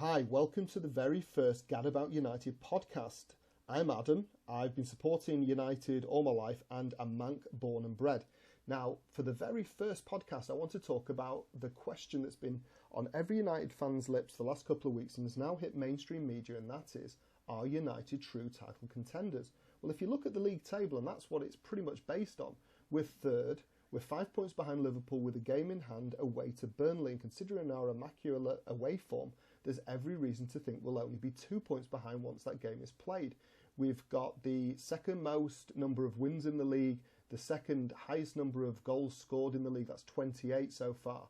Hi, welcome to the very first Gad About United podcast. I'm Adam. I've been supporting United all my life and I'm Manc born and bred. Now, for the very first podcast, I want to talk about the question that's been on every United fan's lips the last couple of weeks and has now hit mainstream media, and that is, are United true title contenders? Well, if you look at the league table, and that's what it's pretty much based on, we're third. We're 5 points behind Liverpool with a game in hand away to Burnley, and considering our immaculate away form, there's every reason to think we'll only be 2 points behind once that game is played. We've got the second most number of wins in the league, the second highest number of goals scored in the league, that's 28 so far.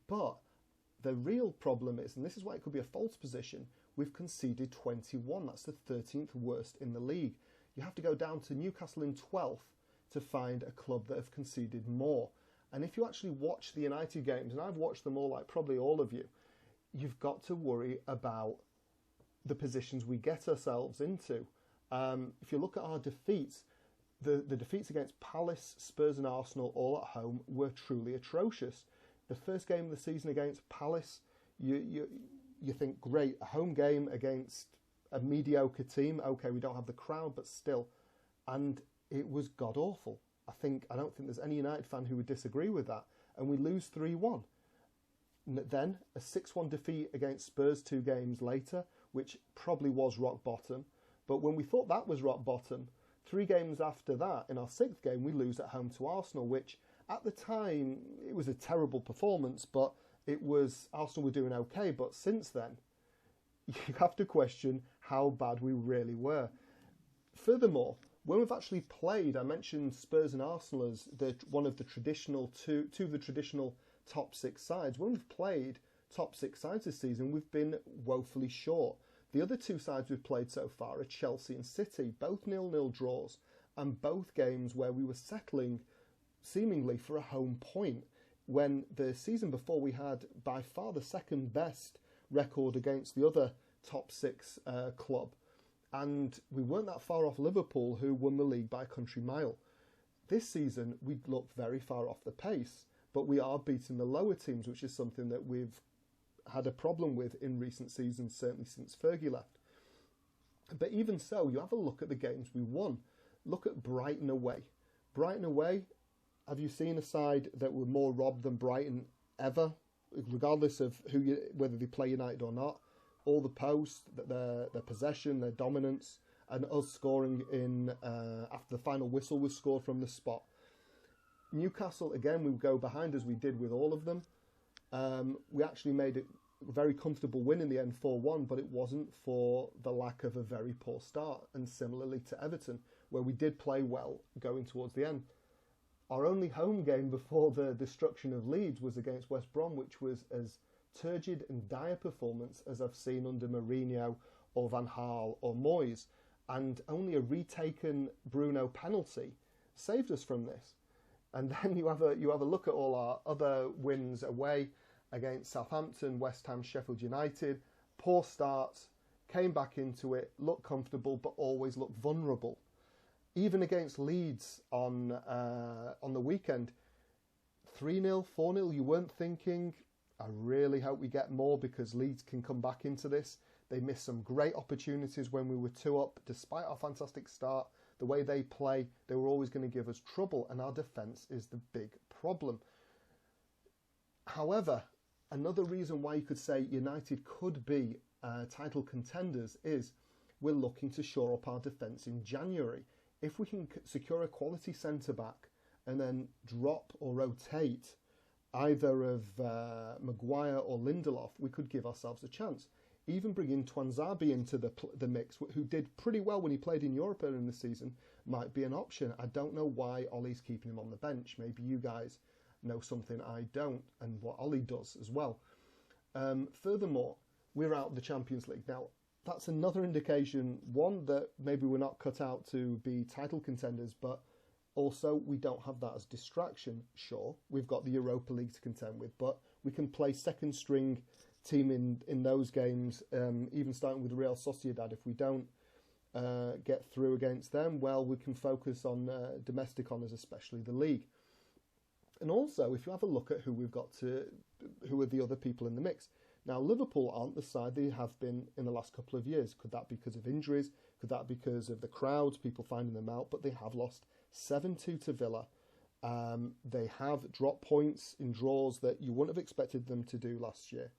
But the real problem is, and this is why it could be a false position, we've conceded 21, that's the 13th worst in the league. You have to go down to Newcastle in 12th to find a club that have conceded more. And if you actually watch the United games, and I've watched them all, like probably all of you, you've got to worry about the positions we get ourselves into. If you look at our defeats, the defeats against Palace, Spurs and Arsenal all at home were truly atrocious. The first game of the season against Palace, you think, great, a home game against a mediocre team. Okay, we don't have the crowd, but still. And it was god-awful. I don't think there's any United fan who would disagree with that. And we lose 3-1. Then a 6-1 defeat against Spurs 2 games later, which probably was rock bottom. But when we thought that was rock bottom, 3 games after that, in our 6th game, we lose at home to Arsenal, which at the time, it was a terrible performance, but it was, Arsenal were doing okay. But since then, you have to question how bad we really were. Furthermore, when we've actually played, I mentioned Spurs and Arsenal as one of the traditional two of the traditional top 6 sides. When we've played top 6 sides this season, we've been woefully short. The other 2 sides we've played so far are Chelsea and City, both 0-0 draws, and both games where we were settling seemingly for a home point, when the season before we had by far the second best record against the other top 6 club. And we weren't that far off Liverpool, who won the league by a country mile. This season, we look very far off the pace, but we are beating the lower teams, which is something that we've had a problem with in recent seasons, certainly since Fergie left. But even so, you have a look at the games we won. Look at Brighton away. Brighton away, have you seen a side that were more robbed than Brighton ever, regardless of whether they play United or not? All the posts, their possession, their dominance, and us scoring in after the final whistle was scored from the spot. Newcastle, again, we would go behind as we did with all of them. We actually made a very comfortable win in the end, 4-1, but it wasn't for the lack of a very poor start. And similarly to Everton, where we did play well going towards the end. Our only home game before the destruction of Leeds was against West Brom, which was as turgid and dire performance as I've seen under Mourinho or Van Gaal or Moyes, and only a retaken Bruno penalty saved us from this. And then you have a look at all our other wins away against Southampton, West Ham, Sheffield United. Poor starts, came back into it, looked comfortable, but always looked vulnerable. Even against Leeds on the weekend, 3-0, 4-0, you weren't thinking, I really hope we get more, because Leeds can come back into this. They missed some great opportunities when we were 2 up. Despite our fantastic start, the way they play, they were always going to give us trouble, and our defence is the big problem. However, another reason why you could say United could be title contenders is we're looking to shore up our defence in January. If we can secure a quality centre-back and then drop or rotate either of Maguire or Lindelof, we could give ourselves a chance. Even bringing Twanzebe into the mix, who did pretty well when he played in Europe earlier in the season, might be an option. I don't know why Ollie's keeping him on the bench. Maybe you guys know something I don't, and what Ollie does as well. Furthermore, we're out of the Champions League. Now, that's another indication, one, that maybe we're not cut out to be title contenders, but also, we don't have that as distraction. Sure, we've got the Europa League to contend with, but we can play second string team in those games, even starting with Real Sociedad. If we don't get through against them, well, we can focus on domestic honours, especially the league. And also, if you have a look at who are the other people in the mix, Now, Liverpool aren't the side they have been in the last couple of years. Could that be because of injuries? Could that be because of the crowds, people finding them out? But they have lost 7-2 to Villa. They have dropped points in draws that you wouldn't have expected them to do last year.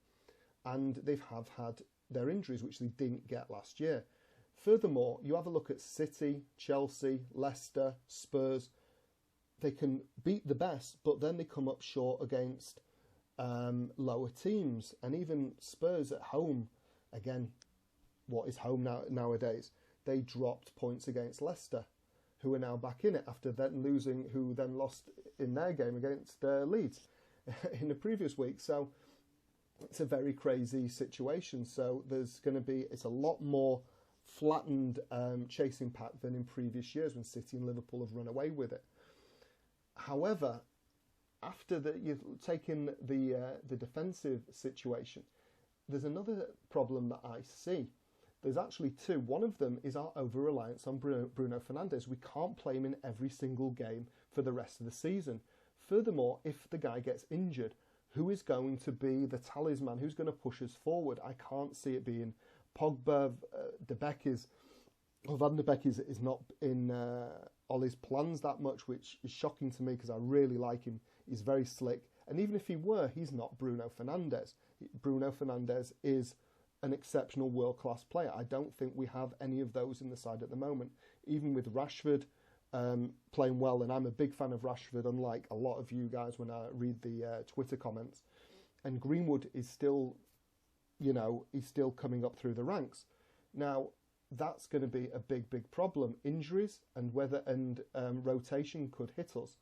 And they have had their injuries, which they didn't get last year. Furthermore, you have a look at City, Chelsea, Leicester, Spurs. They can beat the best, but then they come up short against lower teams. And even Spurs at home, again, what is home nowadays? They dropped points against Leicester, who are now back in it after then losing, who then lost in their game against Leeds in the previous week. So it's a very crazy situation. So there's going to be, it's a lot more flattened chasing pack than in previous years when City and Liverpool have run away with it. However, after you've taken the defensive situation, there's another problem that I see. There's actually two. One of them is our over-reliance on Bruno Fernandes. We can't play him in every single game for the rest of the season. Furthermore, if the guy gets injured, who is going to be the talisman? Who's going to push us forward? I can't see it being Pogba. Van de Beek is not in Ollie's plans that much, which is shocking to me because I really like him. He's very slick. And even if he were, he's not Bruno Fernandes. Bruno Fernandes is an exceptional world-class player. I don't think we have any of those in the side at the moment. Even with Rashford playing well, and I'm a big fan of Rashford, unlike a lot of you guys when I read the Twitter comments. And Greenwood is still, he's still coming up through the ranks. Now, that's going to be a big, big problem. Injuries and rotation could hit us.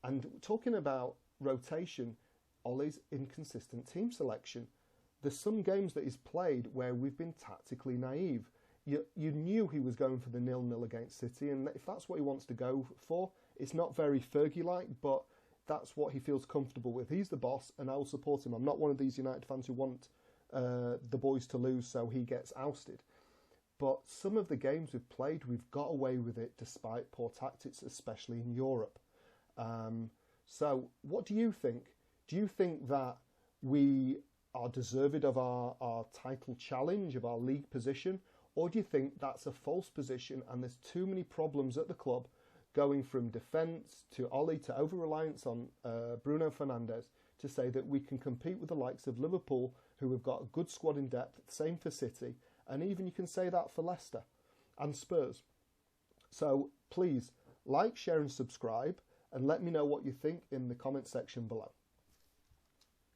And talking about rotation, Ollie's inconsistent team selection. There's some games that he's played where we've been tactically naive. You knew he was going for the 0-0 against City, and if that's what he wants to go for, it's not very Fergie-like, but that's what he feels comfortable with. He's the boss, and I'll support him. I'm not one of these United fans who want the boys to lose so he gets ousted. But some of the games we've played, we've got away with it despite poor tactics, especially in Europe. So what do you think? Do you think that we are deserved of our title challenge, of our league position? Or do you think that's a false position and there's too many problems at the club going from defence to Ollie to over-reliance on Bruno Fernandes to say that we can compete with the likes of Liverpool, who have got a good squad in depth, same for City, and even you can say that for Leicester and Spurs. So please like, share and subscribe, and let me know what you think in the comment section below.